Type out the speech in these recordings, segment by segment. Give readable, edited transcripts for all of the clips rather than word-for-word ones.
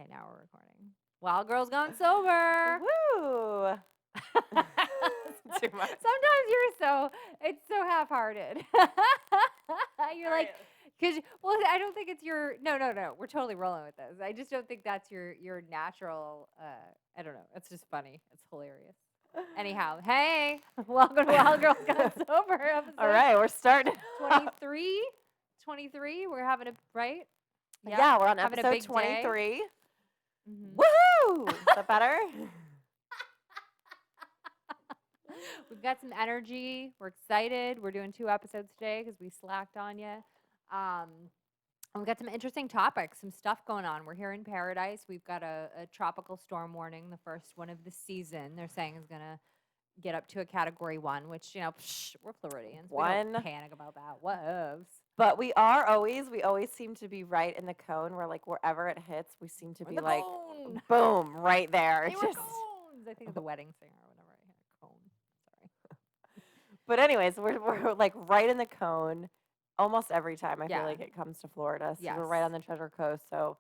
Okay, now we're recording. Wild Girl's Gone Sober. Woo! Too much. Sometimes it's so half-hearted. You're like, because, well, I don't think it's your, no. We're totally rolling with this. I just don't think that's your natural, I don't know. It's just funny. It's hilarious. Anyhow, hey, welcome to Wild Girls Gone Sober episode All right, we're starting. 23. 23. We're having a, right? Yeah, we're on having a episode big day. 23. Mhm. Woohoo! Is that better? We've got some energy. We're excited. We're doing 2 episodes today because we slacked on you. And we've got some interesting topics, some stuff going on. We're here in Paradise. We've got a tropical storm warning, the first one of the season. They're saying is going to get up to a category 1, which, we're Floridians. We One. don't panic about that. Whatevs. But we always seem to be right in the cone where, like, wherever it hits, we seem to be like, cone. boom, right there. They were cones. I think of the wedding singer whenever I hear cone. Sorry. But anyways, we're like right in the cone almost every time. I feel Yeah. like it comes to Florida. So Yes. we're right on the Treasure Coast. So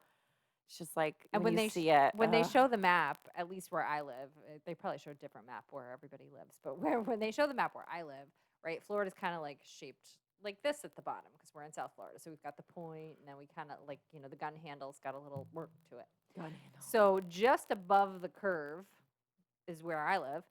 it's just like And when when you they see it. when they show the map, at least where I live, they probably show a different map where everybody lives. But when they show the map where I live, right, Florida's kind of like shaped like this at the bottom because we're in South Florida. So we've got the point, and then we kind of like the gun handle's got a little work to it. Gun handle. So just above the curve is where I live,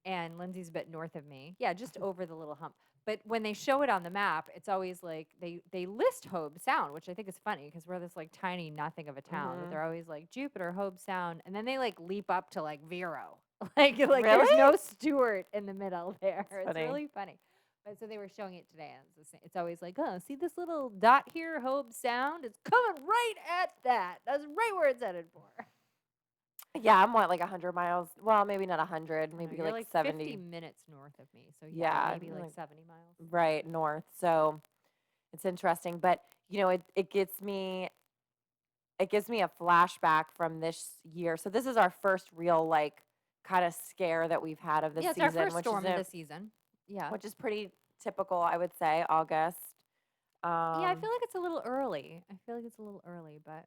and Lindsay's a bit north of me. Yeah, just over the little hump. But when they show it on the map, it's always like they list Hobe Sound, which I think is funny because we're this like tiny nothing of a town. But Mhm. they're always like Jupiter, Hobe Sound, and then they like leap up to like Vero. like there's Really? no Stewart in the middle there. It's funny. really funny. But so they were showing it today, and it's always like, oh, see this little dot here, Hobe Sound? It's coming right at that. That's right where it's headed for. Yeah, I'm like 100 miles. Well, maybe not 100, No, maybe you're like 50 70. minutes north of me. So Yeah, maybe like like 70 miles. right north. So it's interesting, but it gives me a flashback from this year. So this is our first real like kind of scare that we've had of the Yeah, it's season, our first which storm is of the season. Yeah. which is pretty typical, I would say, August. Yeah, I feel like it's a little early. But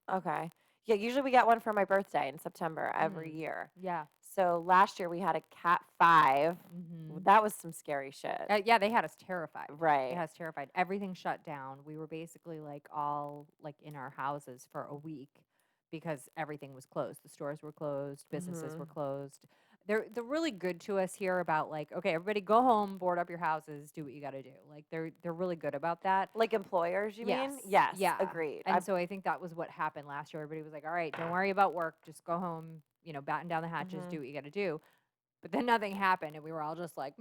Okay. Yeah, usually we get one for my birthday in September every Mm. year. yeah. So last year we had a Cat 5. Mm-hmm. That was some scary shit. Yeah, they had us terrified. Right. They had us terrified. Everything shut down. We were basically like all like in our houses for a week because everything was closed. The stores were closed. Businesses were closed. They're really good to us here about like, okay, everybody go home, board up your houses, do what you got to do. Like they're really good about that. Like employers, you Yes. mean? Yes. Yeah. Agreed. And so I think that was what happened last year. Everybody was like, all right, don't worry about work. Just go home, batten down the hatches, do what you got to do. But then nothing happened. And we were all just like,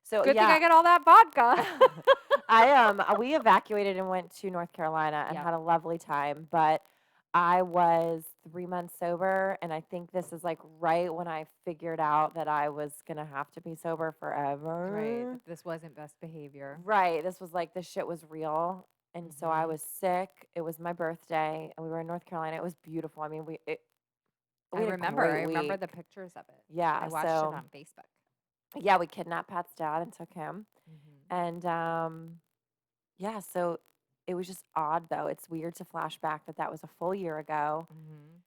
So good thing yeah, I got all that vodka. we evacuated and went to North Carolina and Yep. had a lovely time, but I was 3 months sober, and I think this is like right when I figured out that I was gonna have to be sober forever. Right. This wasn't best behavior. Right. This was like this shit was real. And so I Mhm. was sick. It was my birthday, and we were in North Carolina. It was beautiful. I mean, we I had a remember. great I remember week. the pictures of it. Yeah, I watched so it on Facebook. yeah, we kidnapped Pat's dad and took him. Mm-hmm. And yeah, so it was just odd though. It's weird to flash back that was a full year ago, Mm-hmm.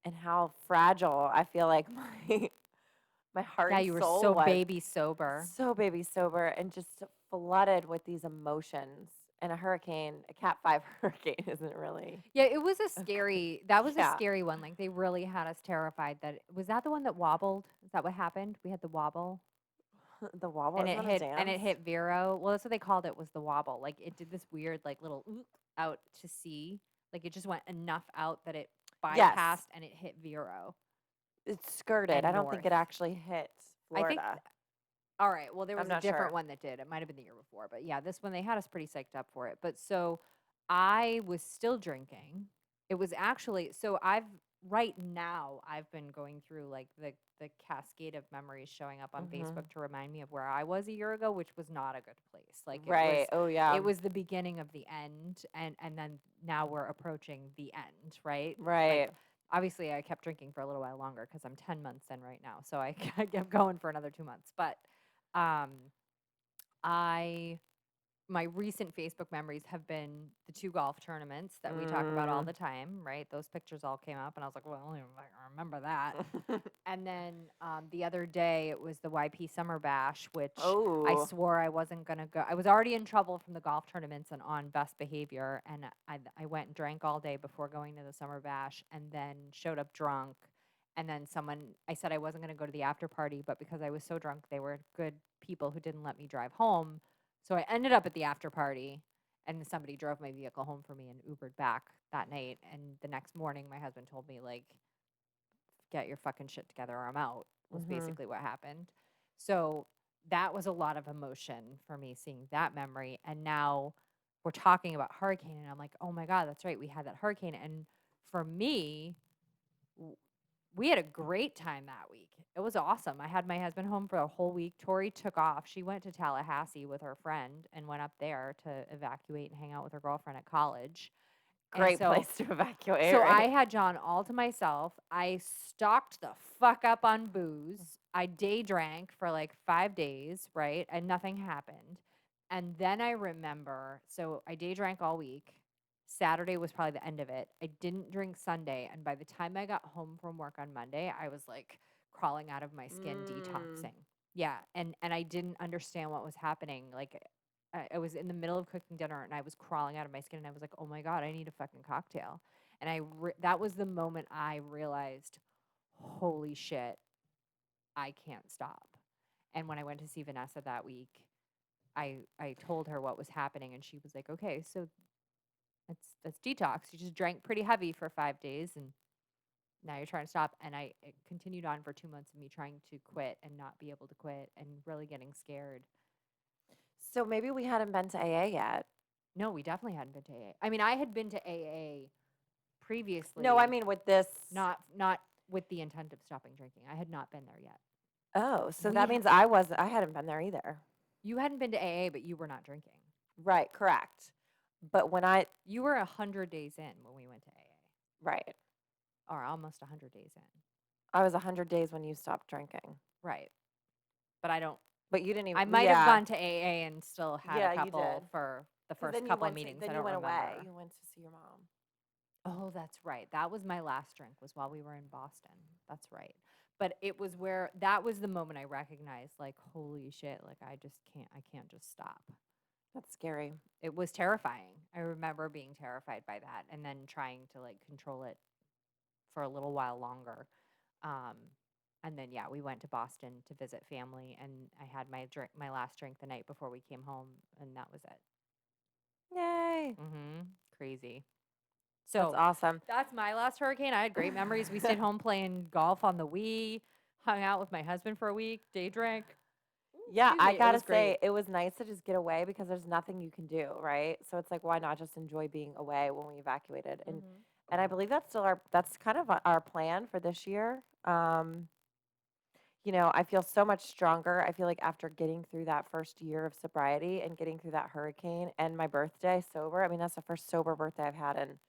and how fragile I feel like my heart Yeah, and you were soul so was. baby sober. So baby sober and just flooded with these emotions. And a Cat 5 hurricane isn't really. Yeah, it was a scary. That was a Yeah. scary one. Like they really had us terrified. Was that the one that wobbled? Is that what happened? We had the wobble. The wobble And is it not a hit dance. and it hit Vero. Well, that's what they called it, was the wobble. Like it did this weird like little oop out to sea. Like it just went enough out that it bypassed Yes. and it hit Vero. It skirted. And I don't think it north. actually hit I think Florida. all right. Well, there I'm was a not different sure. one that did. It might have been the year before, but yeah, this one they had us pretty psyched up for it. But so I was still drinking. It was actually right now I've been going through like the cascade of memories showing up on Facebook to remind me of where I was a year ago, which was not a good place. Like Right. Oh yeah. it was the beginning of the end, and then now we're approaching the end, right? Right. Like, obviously I kept drinking for a little while longer because I'm 10 months in right now, so I kept going for another 2 months. But I my recent Facebook memories have been the 2 golf tournaments that we talk about all the time, right? Those pictures all came up, and I was like, "Well, I don't even fucking remember that." And then, the other day, it was the YP Summer Bash, which I Oh, swore I wasn't gonna go. I was already in trouble from the golf tournaments and on best behavior, and I went and drank all day before going to the Summer Bash, and then showed up drunk. And then I said I wasn't gonna go to the after party, but because I was so drunk, they were good people who didn't let me drive home. So I ended up at the after party, and somebody drove my vehicle home for me and Ubered back that night. And the next morning, my husband told me, like, get your fucking shit together or I'm out, was mm-hmm. basically what happened. So that was a lot of emotion for me seeing that memory. And now we're talking about hurricane, and I'm like, oh my God, that's right. We had that hurricane. And for me, we had a great time that week. It was awesome. I had my husband home for a whole week. Tori took off. She went to Tallahassee with her friend and went up there to evacuate and hang out with her girlfriend at college. And Great place to evacuate, so I right? had John all to myself. I stocked the fuck up on booze. I day drank for like 5 days, right? And nothing happened. And then I remember, so I day drank all week. Saturday was probably the end of it. I didn't drink Sunday. And by the time I got home from work on Monday, I was like crawling out of my skin, detoxing. Yeah. And I didn't understand what was happening. Like, I was in the middle of cooking dinner and I was crawling out of my skin, and I was like, "Oh my God, I need a fucking cocktail." And that was the moment I realized, holy shit, I can't stop. And when I went to see Vanessa that week, I told her what was happening, and she was like, "Okay, so that's detox. You just drank pretty heavy for 5 days, and now you're trying to stop." And it continued on for 2 months of me trying to quit and not be able to quit and really getting scared. So maybe we hadn't been to AA yet. No, we definitely hadn't been to AA. I mean, I had been to AA No, I previously, mean with this. not with the intent of stopping drinking. I had not been there yet. Oh, so We that means I hadn't been there either. You hadn't been to AA, but you were not drinking. Right, correct. But when You were 100 days in when we went to AA, right, or almost 100 days in. I was 100 days when you stopped drinking. Right. But I don't. But you didn't even. I might have gone to AA and still had Yeah, a you did. couple for the 'Cause first then you couple went to, meetings. then I you don't went away. remember. You went to see your mom. Oh, that's right. That was my last drink, was while we were in Boston. That's right. But it was that was the moment I recognized, like, holy shit, like I can't just stop. That's scary. It was terrifying. I remember being terrified by that and then trying to like control it for a little while longer. Um, and then yeah, we went to Boston to visit family, and I had my last drink the night before we came home, and that was it. Yay. Crazy. That's So awesome. that's my last hurricane. I had great memories. We stayed home playing golf on the Wii, hung out with my husband for a week, day drank. Yeah, Excuse I me, it gotta was say, great. it was nice to just get away because there's nothing you can do, right? So it's like, why not just enjoy being away when we evacuated? And I believe that's still that's kind of our plan for this year. You know, I feel so much stronger. I feel like after getting through that first year of sobriety and getting through that hurricane and my birthday sober, I mean, that's the first sober birthday I've had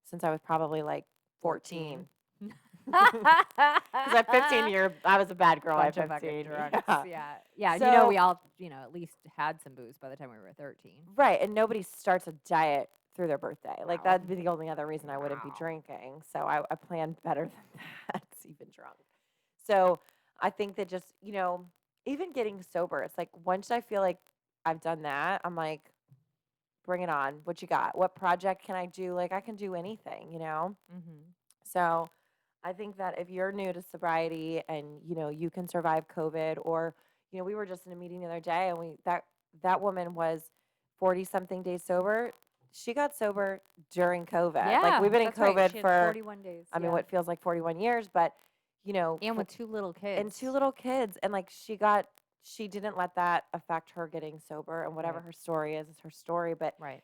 since I was probably like 14. 14. Because at 15 I was a bad girl at Bunch of fucking 15. drunks. Yeah. Yeah. Yeah. And we So, all, at least had some booze by the time we were 13. right. And nobody starts a diet through their birthday. Like, Wow. that'd be the only other reason I wouldn't be Wow. drinking. So I planned better than that, even drunk. So I think that just, even getting sober, it's like once I feel like I've done that, I'm like, bring it on. What you got? What project can I do? Like, I can do anything. So I think that if you're new to sobriety and, you can survive COVID, or, we were just in a meeting the other day and that woman was 40 something days sober. She got sober during COVID. Like, Yeah. we've been in That's right. COVID She had for, 41 days. I mean, Yeah. what feels like 41 years, but, And with 2 little kids. and 2 little kids. And like, she didn't let that affect her getting sober, and whatever Right. her story is her story. But, Right.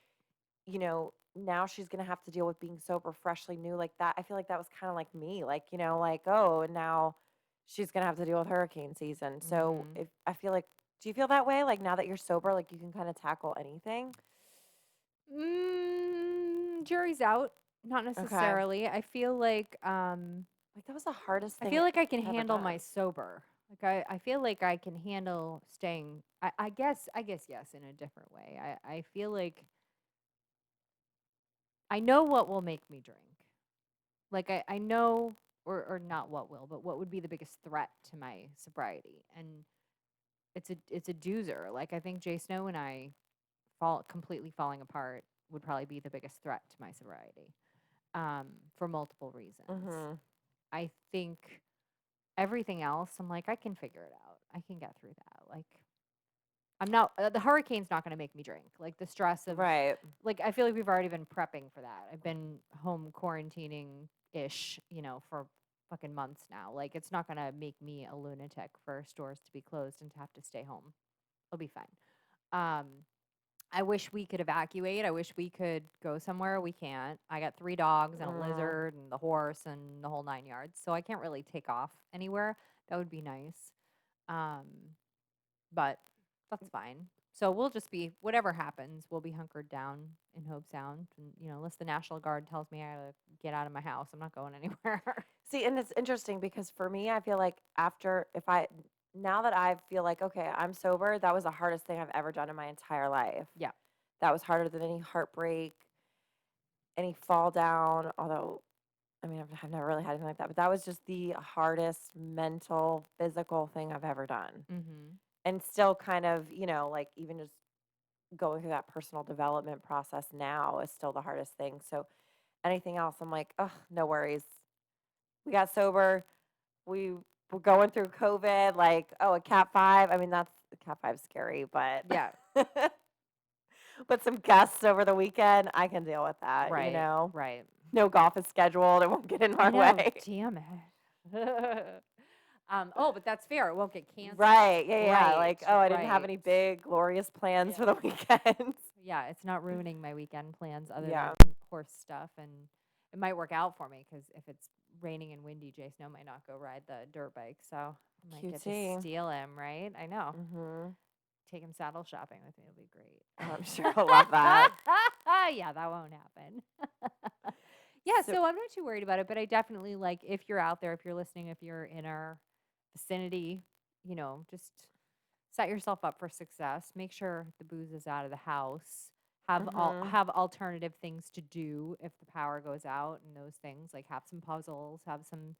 now she's going to have to deal with being sober, freshly new, like that. I feel like that was kind of like me, like, like, oh, and now she's going to have to deal with hurricane season. So Mhm. if I feel like, do you feel that way? Like, now that you're sober, like you can kind of tackle anything? Jury's out. Not Okay. necessarily. I feel like Like, that was the hardest I thing feel like I can I've ever handle done. my sober. Like I feel like I can handle staying. I guess yes, in a different way. I feel like I know what will make me drink. Like I know, or not what will, but what would be the biggest threat to my sobriety, and it's a doozer. Like I think Jay Snow and I completely falling apart would probably be the biggest threat to my sobriety, for multiple reasons. Mhm. I think everything else, I'm like, I can figure it out. I can get through that. Like, I'm not, the hurricane's not going to make me drink. Like, the stress of, Right. like, I feel like we've already been prepping for that. I've been home quarantining ish, for fucking months now. Like, it's not going to make me a lunatic for stores to be closed and to have to stay home. It'll be fine. Um, I wish we could evacuate. I wish we could go somewhere. We can't. I got 3 dogs and a Mm. lizard and the horse and the whole 9 yards. So I can't really take off anywhere. That would be nice. Um, but that's fine. So we'll just be whatever happens, we'll be hunkered down in Hope Sound. And unless the National Guard tells me I gotta get out of my house, I'm not going anywhere. See, and it's interesting because for me, I feel like after if I now that I feel like okay, I'm sober, that was the hardest thing I've ever done in my entire life. Yeah. That was harder than any heartbreak, any fall down, although I mean, I've never really had anything like that, but that was just the hardest mental, physical thing I've ever done. Mm-hmm. And still kind of, like even just going through that personal development process now is still the hardest thing. So anything else, I'm like, oh, no worries. We got sober. We were going through COVID, like, oh, a Cat 5. I mean, that's Cat 5's scary, but Yeah. but some guests over the weekend, I can deal with that, Right. Right. No golf is scheduled. It won't get in I my know. way. Damn it. Oh, but that's fair. It won't get canceled. Right. Yeah, yeah. Right. Like, oh, I didn't have Right. any big, glorious plans Yeah. for the weekend. Yeah, it's not ruining my weekend plans other Yeah. than horse stuff, and it might work out for me because if it's raining and windy, Jay Snow might not go ride the dirt bike, so I might get to QT. steal him. Right? I know. Mm-hmm. Take him saddle shopping with me. It'll be Oh, I'm great. sure I'll love that. Yeah, that won't happen. Yeah, So, so I'm not too worried about it, but I definitely like if you're out there, if you're listening, if you're in our vicinity, just set yourself up for success. Make sure the booze is out of the house. mm-hmm. Have alternative things to do if the power goes out and those things. Like have some puzzles, have some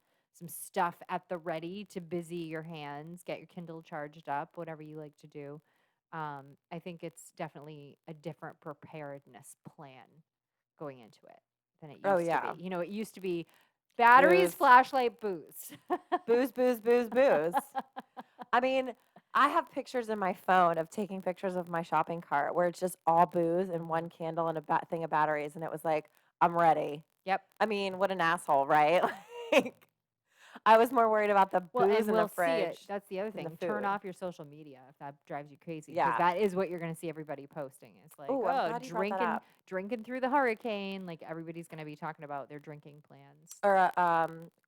stuff at the ready to busy your hands, get your Kindle charged up, whatever you like to do. I think it's definitely a different preparedness plan going into it than it Oh, used to yeah. be. It used to be batteries, Booze, flashlight, booze. booze, booze, booze, booze. I mean, I have pictures in my phone of taking pictures of my shopping cart where it's just all booze and one candle and a thing of batteries. And it was like, I'm ready. Yep. I mean, what an asshole, right? Like, I was more worried about the Well, booze and in the we'll see it. fridge That's the other than the thing. Turn food. off your social media if that drives you crazy, because Yeah. that is what you're going to see everybody posting. It's like, Oh, I'm oh, glad you brought that up. drinking through the hurricane. Like everybody's going to be talking about their drinking plans. Or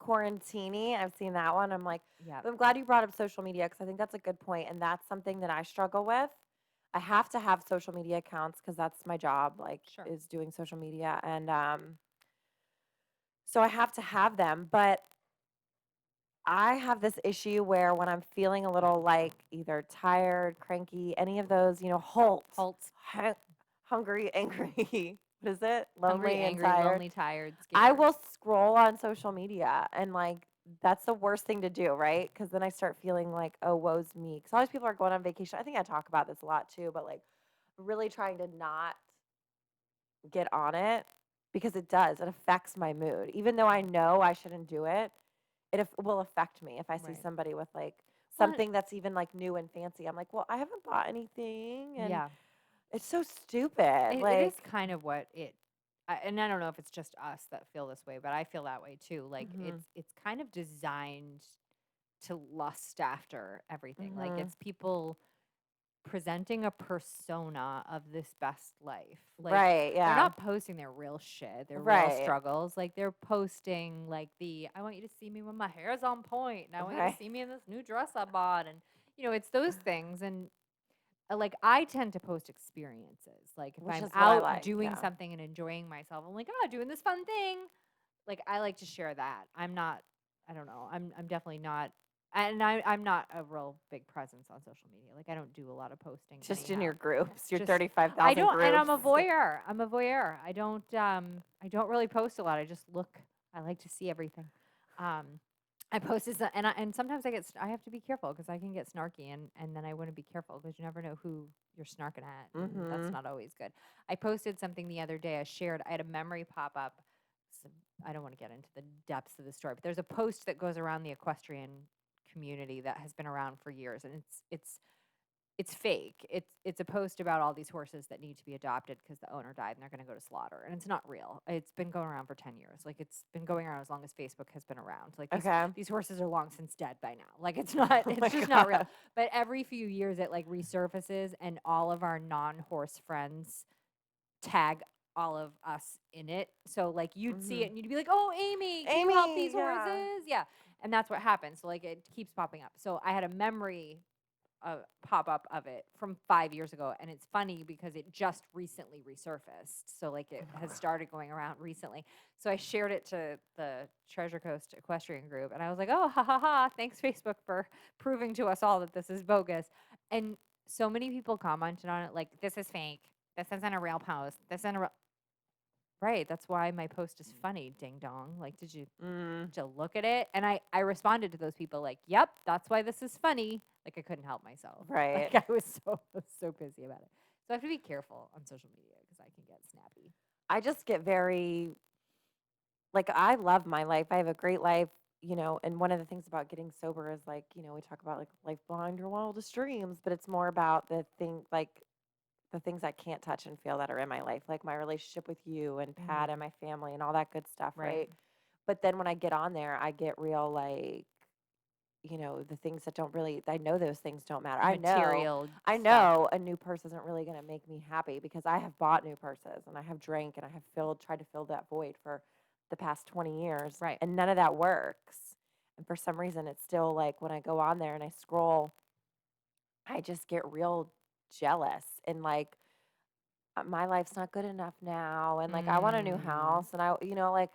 quarantini. I've seen that one. I'm like, Yeah. but I'm glad you brought up social media because I think that's a good point, and that's something that I struggle with. I have to have social media accounts because that's my job, like Sure. is doing social media, and so I have to have them. But I have this issue where when I'm feeling a little like either tired, cranky, any of those, Halts. hungry, angry. What is it? Hungry, Lonely and angry, tired. lonely, tired, I scared. will scroll on social media and like that's the worst thing to do, right? Because then I start feeling like, oh, woe's me. Because all these people are going on vacation. I think I talk about this a lot too, but like really trying to not get on it because it does. It affects my mood. Even though I know I shouldn't do it, will affect me if I see Right. somebody with like Well, something that's even like new and fancy. I'm like, well, I haven't bought anything, and yeah. it's so stupid. It is Like, kind of what and I don't know if it's just us that feel this way, but I feel that way too. Like mhm, it's kind of designed to lust after everything. Like mhm, it's people presenting a persona of this best life. Like right, they're yeah, not posting their real shit, their real right, struggles. Like they're posting like I want you to see me when my hair's on point, and I want you to right. see me in this new dress I bought, and it's those things. And like I tend to post experiences. Like if Which I'm is what I out like. doing Yeah. something and enjoying myself, I'm like, oh, doing this fun thing. Like I like to share that. I'm not. I don't know. I'm definitely not And I'm not a real big presence on social media. Like I don't do a lot of posting Just in anyhow. your groups, your Just 35,000 I don't, and groups. I'm a voyeur. I'm a voyeur. I don't really post a lot. I just look. I like to see everything. Um, I posted some, and sometimes I have to be careful because I can get snarky, and then I want to be careful because you never know who you're snarking at. And that's Mhm. not always good. I posted something the other day. I had a memory pop up. So I don't want to get into the depths of the story, but there's a post that goes around the equestrian community that has been around for years, and it's fake. It's a post about all these horses that need to be adopted because the owner died and they're going to go to slaughter, and it's not real. It's been going around for 10 years. Like it's been going around as long as Facebook has been around. Like Okay. these horses are long since dead by now. Like it's not Oh it's my just not real. God. But every few years it like resurfaces, and all of our non-horse friends tag all of us in it. So like you'd see it Mhm. and you'd be like, "Oh, Amy, can you help Amy, these yeah. horses?" Yeah. And that's what happens. So like it keeps popping up. So I had a memory pop up of it from 5 years ago, and it's funny because it just recently resurfaced. So like it has started going around recently. So I shared it to the Treasure Coast Equestrian group, and I was like, "Oh, ha ha ha! Thanks Facebook for proving to us all that this is bogus." And so many people commented on it like, "This is fake. This isn't a real post. This isn't a real." Right. That's why my post is funny. Ding dong. Like, Mm, to look at it? And I responded to those people like, "Yep, that's why this is funny." Like I couldn't help myself. right. Like I was so busy about it. So I have to be careful on social media because I can get snappy. I just get very like I love my life. I have a great life, and one of the things about getting sober is like, we talk about like life behind your wildest dreams, but it's more about the things I can't touch and feel that are in my life, like my relationship with you and Pat and Mhm. my family and all that good stuff, Right. right? But then when I get on there, I get real like, the things that don't really I know those things don't matter. The I know material I stuff. know a new purse isn't really going to make me happy because I have bought new purses and I have drank and I have tried to fill that void for the past 20 years Right. and none of that works. And for some reason it's still like when I go on there and I scroll, I just get real jealous and like my life's not good enough now and like I want a new Mm. house and like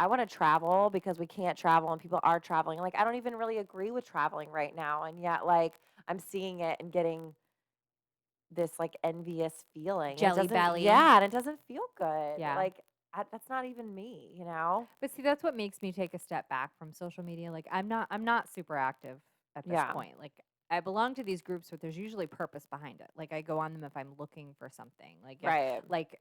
I want to travel because we can't travel and people are traveling. Like I don't even really agree with traveling right now and yet like I'm seeing it and getting this like envious feeling and it Jelly doesn't belly. and it doesn't feel good. Yeah. Like that's not even me. But see, that's what makes me take a step back from social media. Like I'm not super active at this Yeah. point. Like I belong to these groups, but there's usually purpose behind it. Like I go on them if I'm looking for something. Right. Like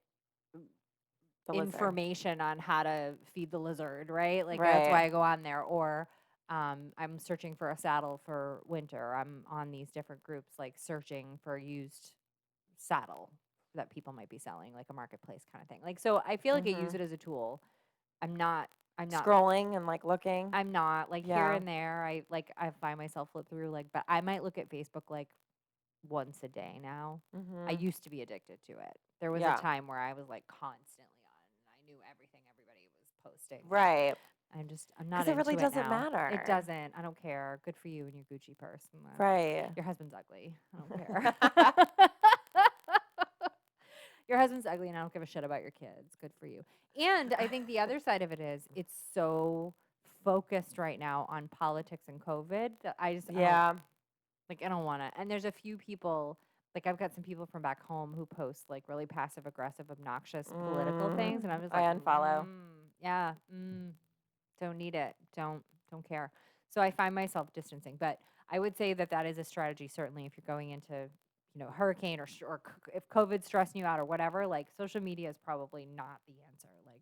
The lizard. information on how to feed the lizard, right? Like that's Right. why I go on there. Or I'm searching for a saddle for winter. I'm on these different groups, like searching for used saddle that people might be selling, like a marketplace kind of thing. Like so, I feel like I use Mhm. it as a tool. I'm not. I'm not. Scrolling and like looking. I'm not like here Yeah. and there. I find myself flip through like, but I might look at Facebook like once a day now. I Mhm. used to be addicted to it. There was a Yeah. time where I was like constantly on and I knew everything everybody was posting. Right. I'm not Cuz it really into it doesn't now. It matter. doesn't. I don't care. Good for you and your Gucci purse. Right. Your husband's ugly. I don't care. Your husband's ugly and I don't give a shit about your kids. Good for you. And I think the other side of it is it's so focused right now on politics and COVID that I don't Yeah. like I don't want to. And there's a few people like I've got some people from back home who post like really passive aggressive obnoxious political things and I'm just I like unfollow. yeah, don't need it. Don't care. So I find myself distancing, but I would say that that is a strategy certainly if you're going into hurricane or if COVID's stressing you out or whatever, like social media is probably not the answer. Like,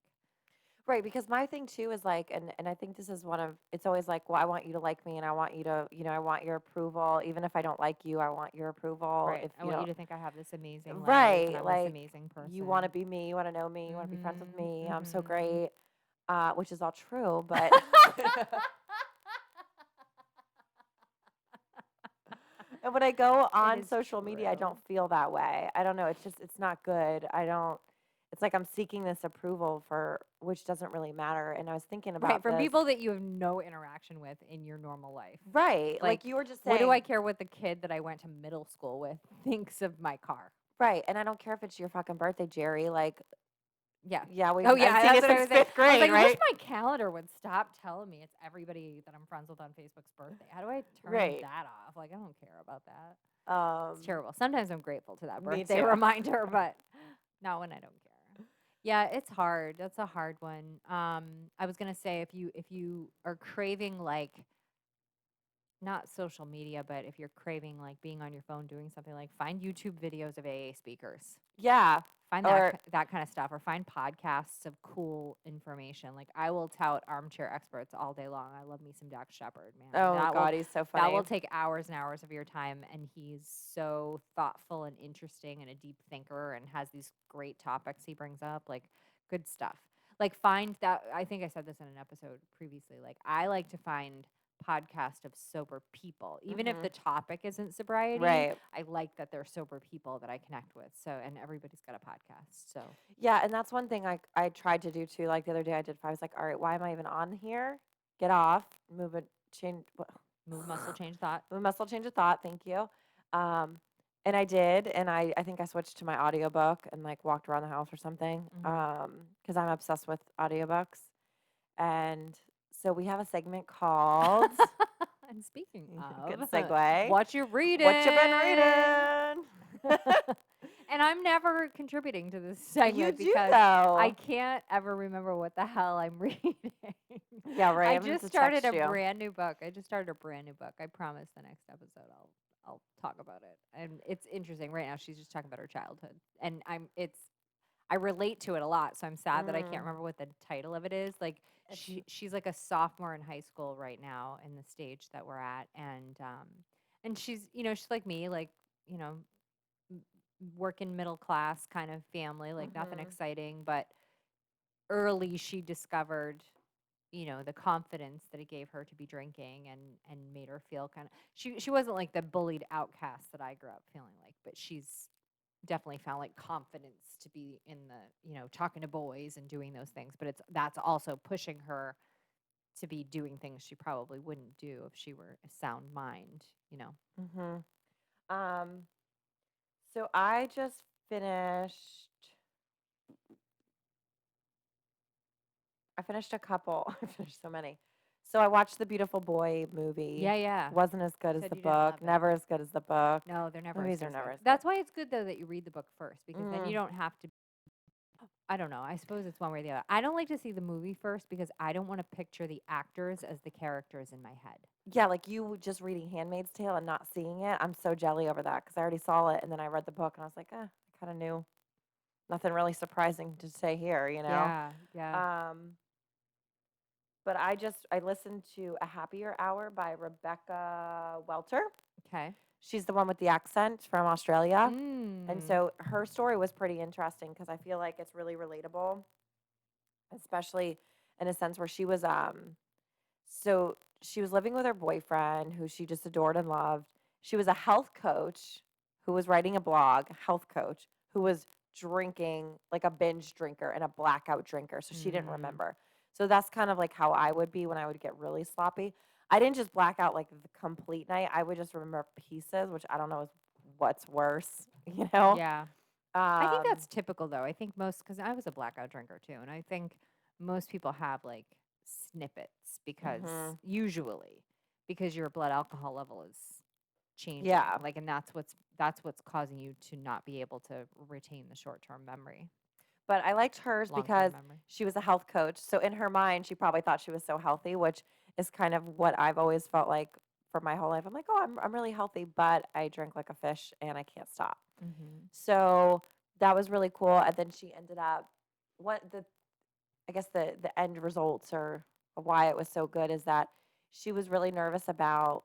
Right, because my thing too is like, and I think this is one of, it's always like, well, I want you to like me, and I want you to, I want your approval, even if I don't like you, I want your approval. right. If I you want you don't, to think I have this amazing life and right, I'm this like, amazing you want to person. be me, you want to know me, you want to be friends with Mhm. me. I'm so Mhm. great, which is all true, but. And when I go It on is social media, I don't true. feel that way. I don't know. It's not good. I don't, it's like I'm seeking this approval for, which doesn't really matter. And I was thinking Right, about from this. people that you have no interaction with in your normal life. Right. Like Like, you were just what do saying, I care what the kid that I went to middle school with thinks of my car? right. And I don't care if it's your fucking birthday, Jerry. Like, Yeah. Yeah, Oh, yeah, I've seen that's it what I since was saying. 5th I was grade, like, I right? wish my calendar would stop telling me it's everybody that I'm friends with on Facebook's birthday. How do I turn Right. that off? Like, I don't care about that. It's Um, terrible. Sometimes I'm grateful to that me birthday too. reminder, but not when I don't care. Yeah, it's hard. That's a hard one. I was gonna say if you are craving like not social media, but if you're craving like being on your phone doing something like find YouTube videos of AA speakers. Yeah. Find Or that kind of stuff or find podcasts of cool information. Like I will tout armchair experts all day long. I love me some Dax Shepard, man. oh god, he's so That funny. will take hours and hours of your time, and he's so thoughtful and interesting and a deep thinker and has these great topics he brings up, like good stuff. Like find that I think I said this in an episode previously. Like I like to find podcast of sober people. Even if Mhm. the topic isn't sobriety, Right. I like that they're sober people that I connect with. So and everybody's got a podcast. So Yeah, and that's one thing I tried to do too. Like the other day I did I was like, all right, why am I even on here? Get off, move it, change move muscle, change thought. move muscle, change of thought. Thank you. Um, and I did, and I think I switched to my audiobook and like walked around the house or something. Mhm. Because I'm obsessed with audiobooks. And so we have a segment called And speaking good of, segue. what you reading? What you been reading? And I'm never contributing to this You segment do because I though. can't ever remember what the hell I'm reading. Yeah, right. I I'm gonna have just to started text a you. brand new book. I just started a brand new book. I promise the next episode I'll talk about it. And it's interesting. Right now she's just talking about her childhood. And I relate to it a lot, so I'm sad that I can't Mm, remember what the title of it is. Like it's she's like a sophomore in high school right now in the stage that we're at, and she's she's like me, like you know m- working middle class kind of family, like nothing mhm, exciting, but early she discovered the confidence that it gave her to be drinking and made her feel kind of she wasn't like the bullied outcast that I grew up feeling like, but she's definitely found like confidence to be in the talking to boys and doing those things, but that's also pushing her to be doing things she probably wouldn't do if she were a sound mind. mhm. Um, so I just finished. I finished a couple. I finished so many. So I watched the Beautiful Boy movie. Yeah. Wasn't as You good as said the you didn't book. love it. Never as good as the book. No, they're never as Movies good are as the never book. as good. That's why it's good though that you read the book first, because then you Mm, don't have to. I don't know. I suppose it's one way or the other. I don't like to see the movie first because I don't want to picture the actors as the characters in my head. yeah, like you just reading *Handmaid's Tale* and not seeing it. I'm so jelly over that because I already saw it and then I read the book and I was like, I kind of knew. Nothing really surprising to say here, you know. Yeah. Um, but I listened to *A Happier Hour* by Rebecca Welter. Okay. She's the one with the accent from Australia. And Mm. so her story was pretty interesting because I feel like it's really relatable, especially in a sense where so she was living with her boyfriend who she just adored and loved. She was a health coach who was writing a blog, health coach, who was drinking like a binge drinker and a blackout drinker. So she didn't Mm. remember. So that's kind of like how I would be when I would get really sloppy. I didn't just black out like the complete night. I would just remember pieces, which I don't know is what's worse, you know? Yeah. I think Um, that's typical though. I think most because I was a blackout drinker too, and I think most people have like snippets because mhm. usually because your blood alcohol level is changing, Yeah. like, and that's what's causing you to not be able to retain the short term memory, But I liked hers long term because memory. she was a health coach. So in her mind, she probably thought she was so healthy, which is kind of what I've always felt like for my whole life. I'm like, oh, I'm really healthy, but I drink like a fish and I can't stop. Mm-hmm. So that was really cool. And then she ended up what the I guess the end results or why it was so good is that she was really nervous about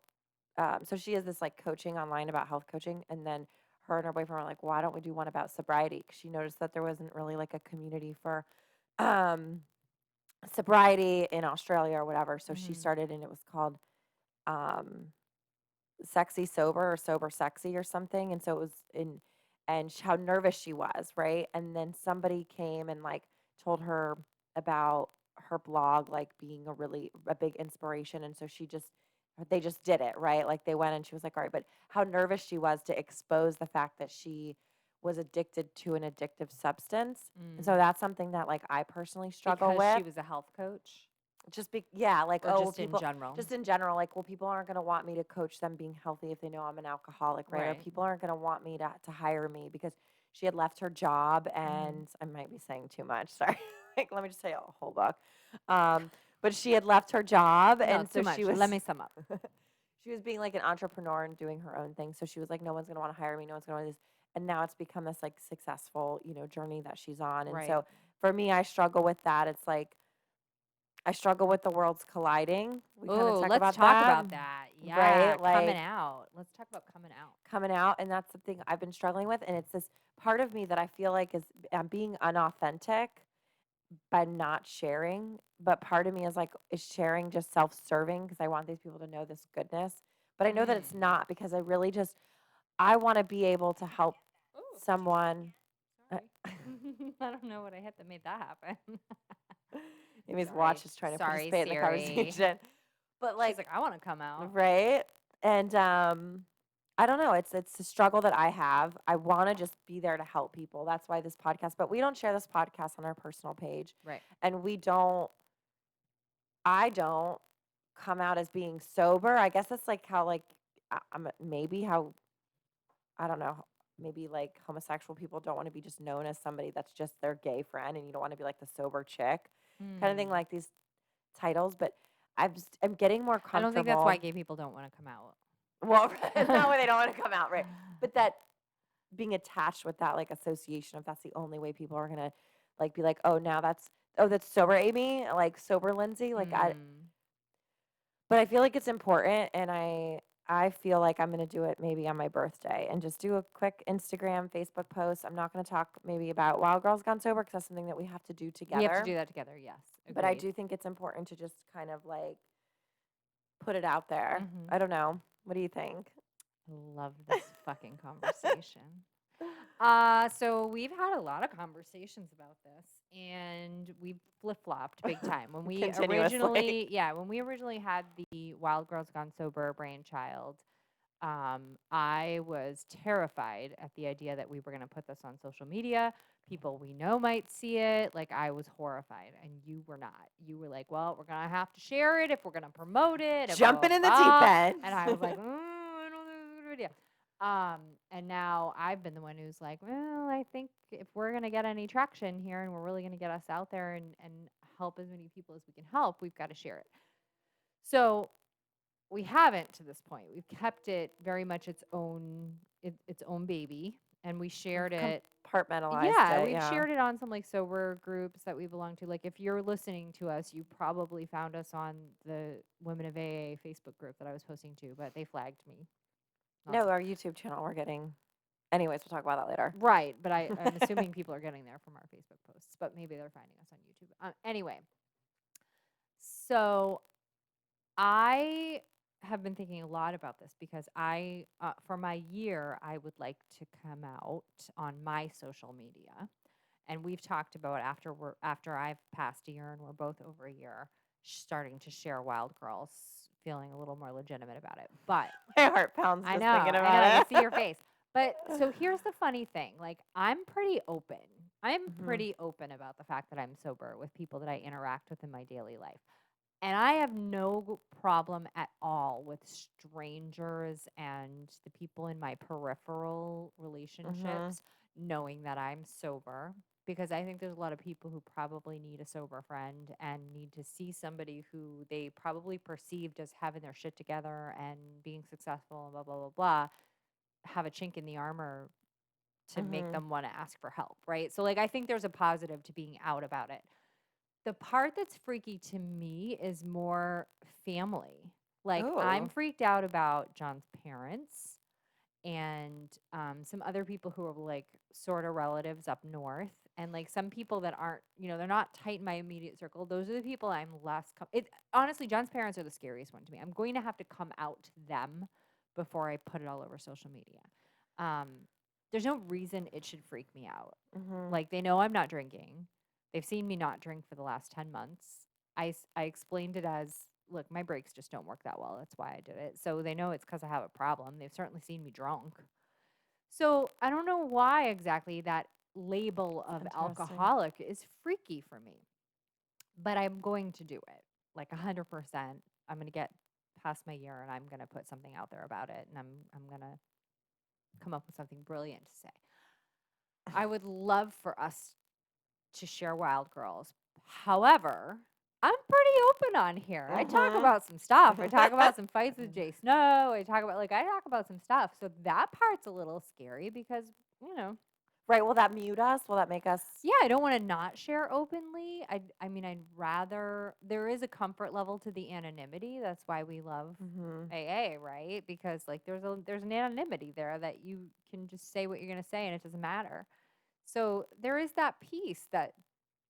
so she has this like coaching online about health coaching, and then her and her boyfriend were like, why don't we do one about sobriety? Because she noticed that there wasn't really like a community for um, sobriety in Australia or whatever. So she Mm-hmm. started, and it was called um, Sexy Sober or Sober Sexy or something. And so it was and how nervous she was, right? And then somebody came and like told her about her blog like being a big inspiration, and so they just did it, right? Like they went and she was like, all right, but how nervous she was to expose the fact that she was addicted to an addictive substance. And so Mm. that's something that like I personally struggle Because she with. was a health coach Yeah, like, or oh, well, just in people general? just in general, like, well, people aren't gonna want me to coach them being healthy if they know I'm an alcoholic, right? Or Right. people aren't gonna want me to hire me because she had left her job, Mhm. and I might be saying too much. Sorry. Like, let me just say a whole book. But she had left her job, No, and too so she much. was Let me sum up. she was being like an entrepreneur and doing her own thing. So she was like, no one's gonna want to hire me, no one's gonna want this. And now it's become this like successful, journey that she's on. And Right. so for me, I struggle with that. It's like I struggle with the worlds colliding. We kind of Oh, talk let's about talk that, about that. Yeah, right? coming Like out. Let's talk about coming out. coming out, and that's something I've been struggling with. And it's this part of me that I feel like is I'm being unauthentic by not sharing. But part of me is like, is sharing just self-serving because I want these people to know this goodness? But I know that it's Mm. not because I want to be able to help Oh, someone. uh, sorry. I don't know what I hit that made that happen. Amy's Sorry. watch is trying to Sorry, participate in the Siri. conversation. But She's like, like, I want to come out. right? And I don't know, it's a struggle that I have. I want to just be there to help people. That's why this podcast, but we don't share this podcast on our personal page. Right. And I don't come out as being sober. I guess that's like how like I'm maybe how I don't know, maybe like homosexual people don't want to be just known as somebody that's just their gay friend and you don't want to be like the sober chick kind of thing, Hmm. like these titles, but I'm getting more I don't think that's why comfortable. gay people don't want to come out. Well, not when they don't want to come out, right? But that being attached with that like association of that's the only way people are gonna like be like, oh, now that's sober Amy, like sober Lindsay, like I. Mm. But I feel like it's important, and I feel like I'm gonna do it maybe on my birthday and just do a quick Instagram, Facebook post. I'm not gonna talk maybe about Wild Girls Gone Sober because that's something that we have to do We have to together. do that together. Yes. But I Agreed. do think it's important to just kind of like put it out there. Hmm. I don't know. What do you think? Love this fucking conversation. So we've had a lot of conversations about this, and we've flip flopped big time. Continuously. When we originally had the Wild Girls Gone Sober brainchild, I was terrified at the idea that we were going to put this on social media. People we know might see it. Like, I was horrified, and you were not. You were like, well, we're going to have to share it if we're going to promote it, and blah, blah, Jumping in the deep blah. end. And I was like, I don't think it's a good idea. And now I've been the one who's like, well, I think if we're going to get any traction here and we're really going to get us out there and help as many people as we can help, we've got to share it. So we haven't to this point. We've kept it very much its own baby, and we shared it. Compartmentalized Yeah, it. we've Yeah. shared it on some like sober groups that we belong to. Like, if you're listening to us, you probably found us on the Women of AA Facebook group that I was posting to, but they flagged me. Not No, our YouTube channel. We're getting. Anyways, we'll talk about that later. right, but I'm assuming people are getting there from our Facebook posts, but maybe they're finding us on YouTube. Anyway, so I have been thinking a lot about this because for my year, I would like to come out on my social media, and we've talked about after I've passed a year and we're both over a year, starting to share Wild Girls, feeling a little more legitimate about it. But My heart pounds I just know, thinking I about know, I it. can see your face. But so here's the funny thing, like, I'm pretty open. I'm Mhm. pretty open about the fact that I'm sober with people that I interact with in my daily life. And I have no problem at all with strangers and the people in my peripheral Mhm. relationships knowing that I'm sober, because I think there's a lot of people who probably need a sober friend and need to see somebody who they probably perceived as having their shit together and being successful and blah, blah, blah, blah, have a chink in the armor to make Mhm. them want to ask for help. Right. So, like, I think there's a positive to being out about it. The part that's freaky to me is more family. Like, I'm Oh. freaked out about John's parents and some other people who are like sort of relatives up north. And like some people that aren't, they're not tight in my immediate circle. Those are the people I'm less. Honestly, John's parents are the scariest one to me. I'm going to have to come out to them before I put it all over social media. Um, there's no reason it should freak me out. Mhm. Like, they know I'm not drinking. They've seen me not drink for the last 10 months. I explained it as, look, my brakes just don't work that well. That's why I did it. So they know it's because I have a problem. They've certainly seen me drunk. So I don't know why exactly that label of Interesting. alcoholic is freaky for me, but I'm going to do it like 100%. I'm going to get past my year and I'm going to put something out there about it, and I'm going to come up with something brilliant to say. I would love for us to share Wild Girls. However, I'm pretty open on here. I talk Mhm. about some stuff. I talk about some fights with Jay Snow. I talk about some stuff. So that part's a little scary because, you know, Right. Will that mute us? Will that make us? yeah, I don't want to not share openly. I mean, I'd rather there is a comfort level to the anonymity. That's why we love Mhm. AA, right? Because like there's an anonymity there that you can just say what you're going to say and it doesn't matter. So there is that piece that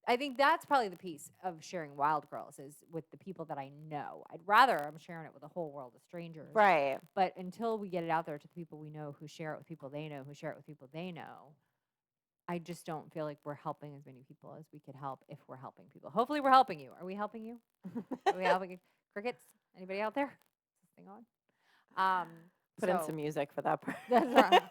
I think that's probably the piece of sharing Wild Girls is with the people that I know. I'd rather I'm sharing it with a whole world of strangers. Right. But until we get it out there to the people we know who share it with people they know, who share it with people they know, I just don't feel like we're helping as many people as we could help if we're helping people. Hopefully we're helping you. Are we helping you? Are we helping you? Crickets? Anybody out there? Is this thing on? Put in So some music for that part. that's right.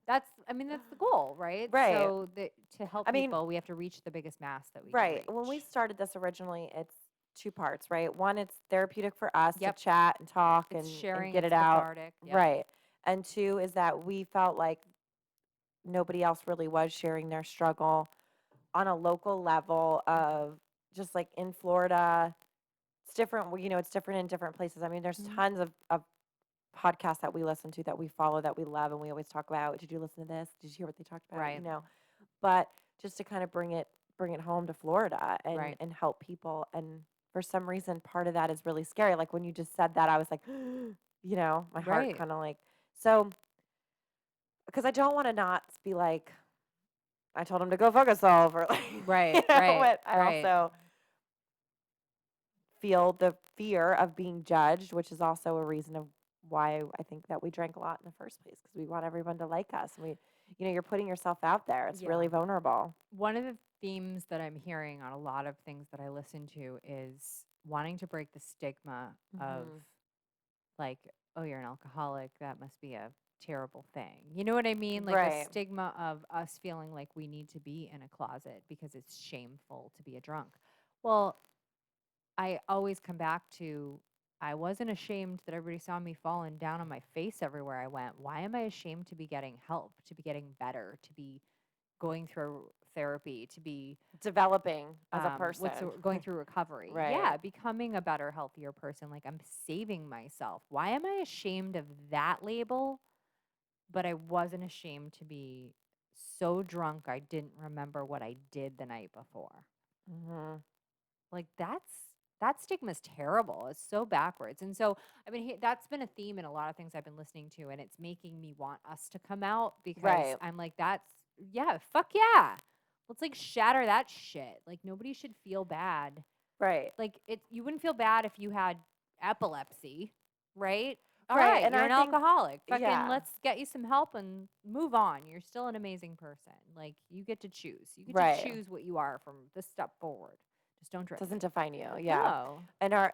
That's the goal, right? Right. So that to help I mean, people, we have to reach the biggest mass that we can right. When we reach. started this originally, it's two parts, right? One, it's therapeutic for us to Yep. chat and talk It's and sharing, get it's it out. cathartic. Yep. Right. And two is that we felt like nobody else really was sharing their struggle on a local level of just like in Florida. It's different, it's different in different places. I mean, there's Mhm. tons of podcasts that we listen to that we follow that we love and we always talk about. Did you listen to this? Did you hear what they talked about? Right. But just to kind of bring it home to Florida and Right. and help people. And for some reason, part of that is really scary. Like when you just said that, I was like, my heart Right. kind of like so because I don't want to not be like I told him to go fuck himself or like Right. Right. but I Right. also feel the fear of being judged, which is also a reason of why I think that we drank a lot in the first place because we want everyone to like us. And you're putting yourself out there. It's Yeah. really vulnerable. One of the themes that I'm hearing on a lot of things that I listen to is wanting to break the stigma of Hmm. like, oh, you're an alcoholic. That must be a terrible thing. You know what I mean? Like the Right. stigma of us feeling like we need to be in a closet because it's shameful to be a drunk. Well, I always come back to I wasn't ashamed that everybody saw me falling down on my face everywhere I went. Why am I ashamed to be getting help, to be getting better, to be going through therapy, to be Developing as a person. going through recovery? Right. Yeah, becoming a better, healthier person. Like I'm saving myself. Why am I ashamed of that label? But I wasn't ashamed to be so drunk I didn't remember what I did the night before. Hmm. Like that stigma's terrible. It's so backwards. And so I mean that's been a theme in a lot of things I've been listening to, and it's making me want us to come out because Right. I'm like that's yeah, fuck yeah. Let's like shatter that shit. Like nobody should feel bad. Right. Like it you wouldn't feel bad if you had epilepsy, right? All Right. right, And you're I an think, alcoholic. Fucking yeah, let's get you some help and move on. You're still an amazing person. Like you get to choose. You get to right. choose what you are from this step forward. Just don't drink. Doesn't define you. Yeah. No. And our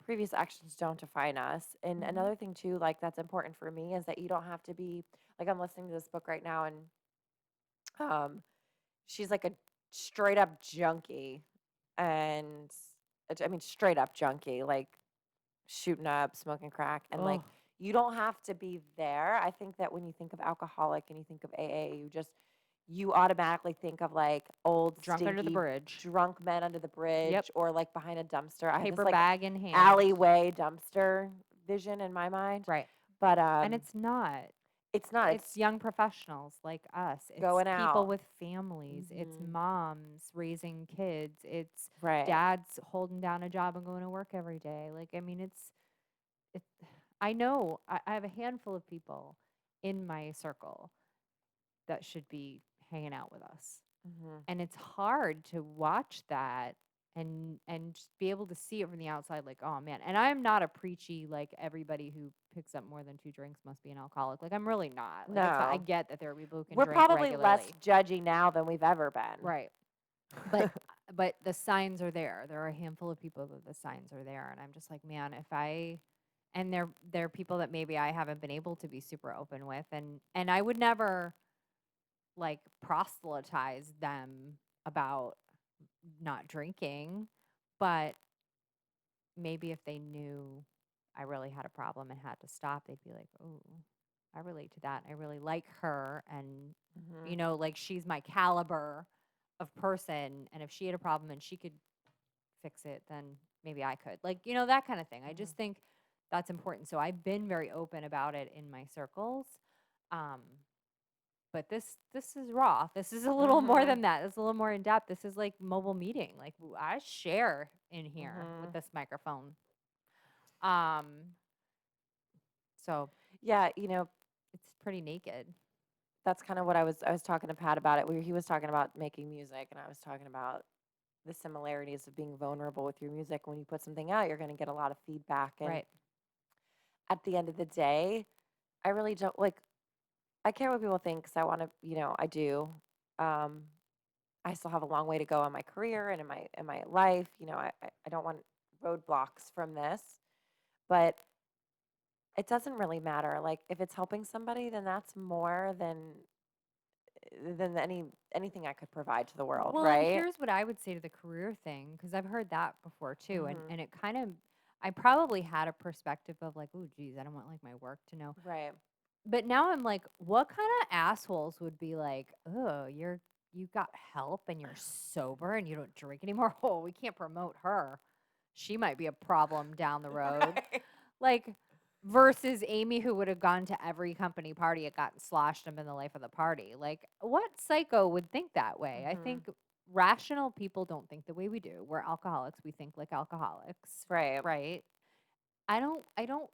previous actions don't define us. And Mhm. another thing too, like that's important for me is that you don't have to be like I'm listening to this book right now and um she's like a straight up junkie and I mean straight up junkie, like shooting up, smoking crack, and like Oh, you don't have to be there. I think that when you think of alcoholic and you think of AA, you automatically think of like old drunk under the stinky bridge. drunk men under the Yep. bridge or like behind a dumpster. I have this Paper like bag in hand. alleyway dumpster vision in my mind. Right. But And it's not. it's not. It's It's young professionals like us. It's going people out. with families. It's Hmm. moms raising kids. It's Right. dads holding down a job and going to work every day. Like, I mean, it, I know I have a handful of people in my circle that should be hanging out with us. Hmm. And it's hard to watch that and just be able to see it from the outside like oh man, and I'm not a preachy like everybody who picks up more than 2 drinks must be an alcoholic. Like I'm really not. Like it's fine. I No, get that there are people who can we're drink probably less regularly, judgy now than we've ever been. right? But the signs are there. There are a handful of people that the signs are there, and I'm just like man, and they're people that maybe I haven't been able to be super open with, and I would never like proselytize them about not drinking, but maybe if they knew I really had a problem and had to stop, they'd be like, "Oh, I relate to that. I really like her, and Mhm. like she's my caliber of person, and if she had a problem and she could fix it, then maybe I could." Like, that kind of thing. I Mhm. just think that's important. So I've been very open about it in my circles. Um, but this is raw. This is a little more Mhm. than that. It's a little more in depth. This is like mobile meeting. Like I share in here with Mhm. this microphone. Um, so Yeah, it's pretty naked. that's kind of what I was talking to Pat about it. Where he was talking about making music, and I was talking about the similarities of being vulnerable with your music. When you put something out, you're going to get a lot of feedback, and Right. at the end of the day, I really don't like. I care what people think because I want to. I do. Um, I still have a long way to go in my career and in my life. I don't want roadblocks from this, but it doesn't really matter. Like if it's helping somebody, then that's more than anything I could provide to the world, Well, and right? here's what I would say to the career thing, because I've heard that before too, Mhm. and it kind of, I probably had a perspective of like, oh, geez, I don't want like my work to know. Right. But now I'm like, what kind of assholes would be like, oh, you got help and you're sober and you don't drink anymore? Oh, we can't promote her. She might be a problem down the road. Right. Like versus Amy who would have gone to every company party and gotten sloshed and been the life of the party. Like what psycho would think that way? I Mhm. think rational people don't think the way we do. We're alcoholics, we think like alcoholics, Right. right? I don't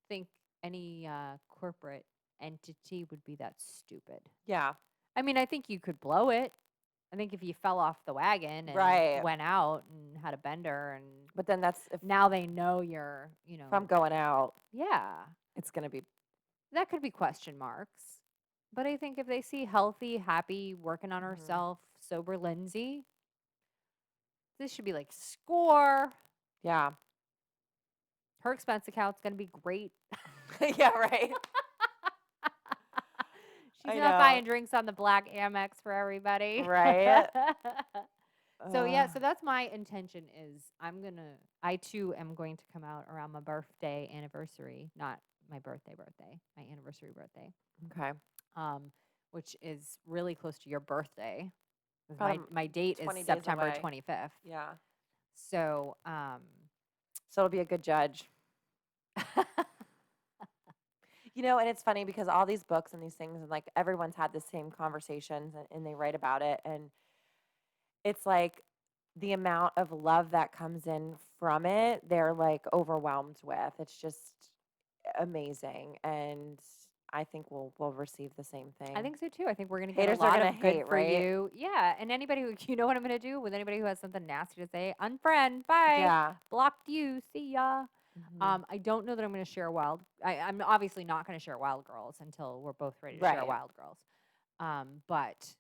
think any corporate entity would be that stupid. Yeah. I mean, I think you could blow it. I think if you fell off the wagon and Right. went out and had a bender and But then that's if now they know you're, I'm going out, yeah, it's gonna be that could be question marks. But I think if they see healthy, happy, working on mhm. herself, sober Lindsay, this should be like score. Yeah. Her expense account's going to be great. Yeah, right. She's I not know. buying drinks on the black Amex for everybody. Right? So yeah, Uh, so that's my intention is I too am going to come out around my birthday anniversary, not my birthday, my anniversary birthday. okay. Which is really close to your birthday. 'Cause About my date is 20 days September away. 25th. Yeah. So, So it'll be a good judge. And it's funny because all these books and these things, and like everyone's had the same conversations, and they write about it. And it's like the amount of love that comes in from it, they're like overwhelmed with. It's just amazing. And I think we'll receive the same I thing. think so too. I think we're going to get a Haters are lot gonna of good hate, for right? you. Yeah. And anybody who, you know what I'm going to do with anybody who has something nasty to say? Unfriend. Bye. Yeah. Blocked you. See ya. Hmm. I don't know that I'm going to share I'm obviously not going to share Wild Girls until we're both ready to share Right. Wild Girls. But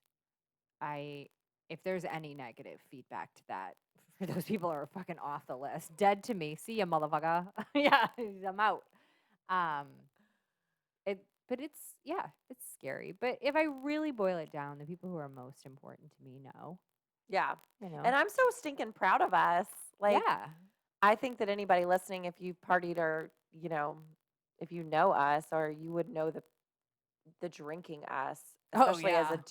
I, if there's any negative feedback to that, for those people who are fucking off the list, dead to me. See ya, motherfucker. Yeah, I'm out. Um, but it's yeah, it's scary. But if I really boil it down, the people who are most important to me know, Yeah. you know, And I'm so stinking proud of us. Like, yeah. I think that anybody listening, if you partied or, if you know us, or you would know the drinking us, Oh especially as a yeah, yeah.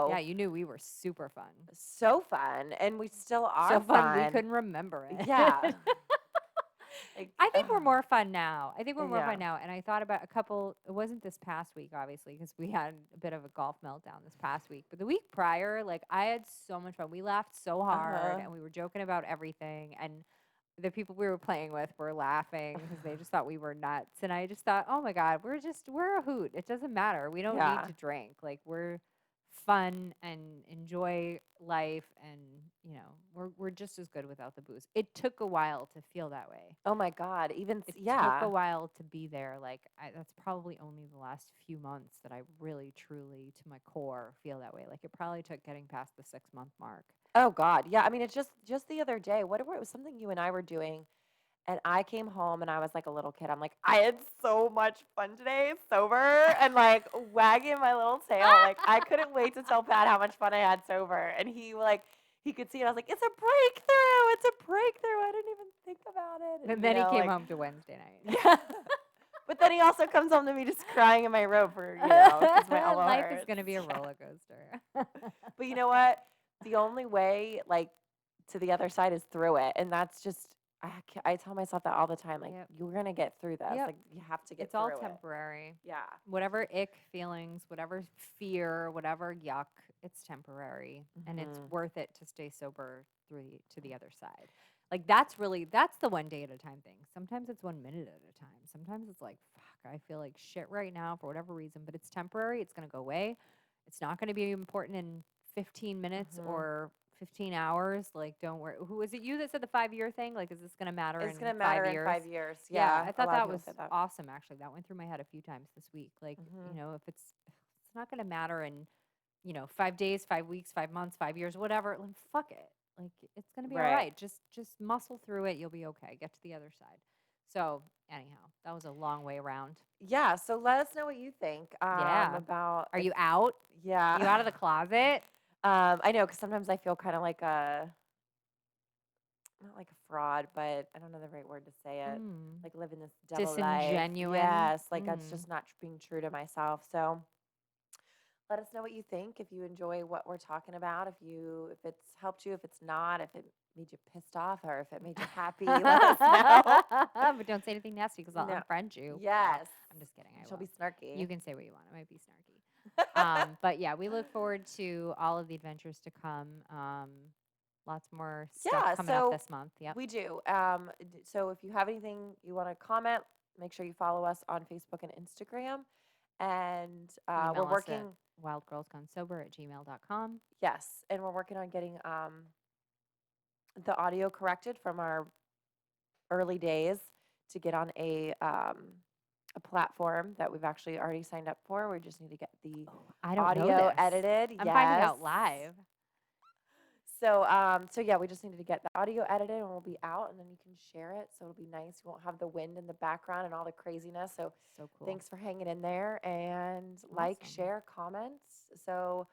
duo, You knew we were super fun, so fun. And we still so are fun we fun. couldn't remember Yeah. it. Like, I think we're more fun now. I think we're more yeah. fun now. And I thought about a couple, it wasn't this past week, obviously, because we had a bit of a golf meltdown this past week. But the week prior, like, I had so much fun. We laughed so hard Uh-huh. and we were joking about everything. And the people we were playing with were laughing because they just thought we were nuts. And I just thought, oh my God, we're a hoot. It doesn't matter. We don't need Yeah. to drink. Like, we're fun and enjoy life, and we're just as good without the booze. It took a while to feel that way. Oh my God. Even, It took a yeah. while to be there. Like that's probably only the last few months that I really truly to my core feel that way. Like it probably took getting past the 6-month mark. Oh God. Yeah. I mean, it's just the other day, it was something you and I were doing. And I came home and I was like a little kid. I'm like, I had so much fun today, sober, and like wagging my little tail. Like I couldn't wait to tell Pat how much fun I had sober. And he could see it. I was like, it's a breakthrough. It's a breakthrough. I didn't even think about it. And then he came home to Wednesday night. But then he also comes home to me just crying in my robe for, because my elbow Life hurts. is going to be a roller coaster. But you know what? The only way, like, to the other side is through it. And that's just, I tell myself that all the time. Like, Yep. you're going to get through this. Yep. Like, you have to get It's through all it. temporary. Yeah. Whatever ick feelings, whatever fear, whatever yuck, it's temporary. And it's Mhm. worth it to stay sober to the other side. Like that's the one day at a time thing. Sometimes it's 1 minute at a time. Sometimes it's like, fuck, I feel like shit right now for whatever reason, but it's temporary. It's going to go away. It's not going to be important in 15 minutes Mhm. or 15 hours. Like, don't worry. Who was it you that said the 5-year thing? Like, is this going to matter It's in going to 5 matter in years? 5 years. Yeah, Yeah. I a thought lot of that people was say that. awesome. Actually, that went through my head a few times this week. Like, Mhm. if it's not going to matter in 5 days, 5 weeks, 5 months, 5 years, whatever. Like, fuck it. Like, it's going to be all Right. right. Just muscle through it. You'll be okay. Get to the other side. So anyhow, that was a long way around. Yeah. So let us know what you think Yeah. about. Are you out? Yeah. Are you out of the closet? I know, because sometimes I feel kind of like not like a fraud, but I don't know the right word to say it. Mm. Like living this double life. Disingenuine. Yes, like that's just not being true to myself. So let us know what you think. If you enjoy what we're talking about, if it's helped you, if it's not, if it made you pissed off, or if it made you happy, let us know. But don't say anything nasty because I'll No. unfriend you. No, Yes. I'm just kidding. I She'll will. be snarky. You can say what you want. It might be snarky. But yeah, we look forward to all of the adventures to come. Lots more stuff Yeah, coming up so this month. Yep. we do. So if you have anything you want to comment, make sure you follow us on Facebook and Instagram. And Email we're us working. at wildgirlsgonesober@gmail.com. Yes, and we're working on getting the audio corrected from our early days to get on a platform that we've actually already signed up for. We just need to get the I don't know audio this. edited. I'm yes. finding out live. So yeah, we just needed to get the audio edited and we'll be out and then you can share it. So it'll be nice. You won't have the wind in the background and all the craziness. So So cool. thanks for hanging in there and like, Awesome. share, comments. So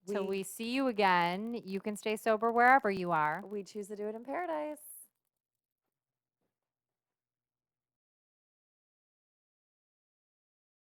Till we see you again, you can stay sober wherever you are. we choose to do it in paradise.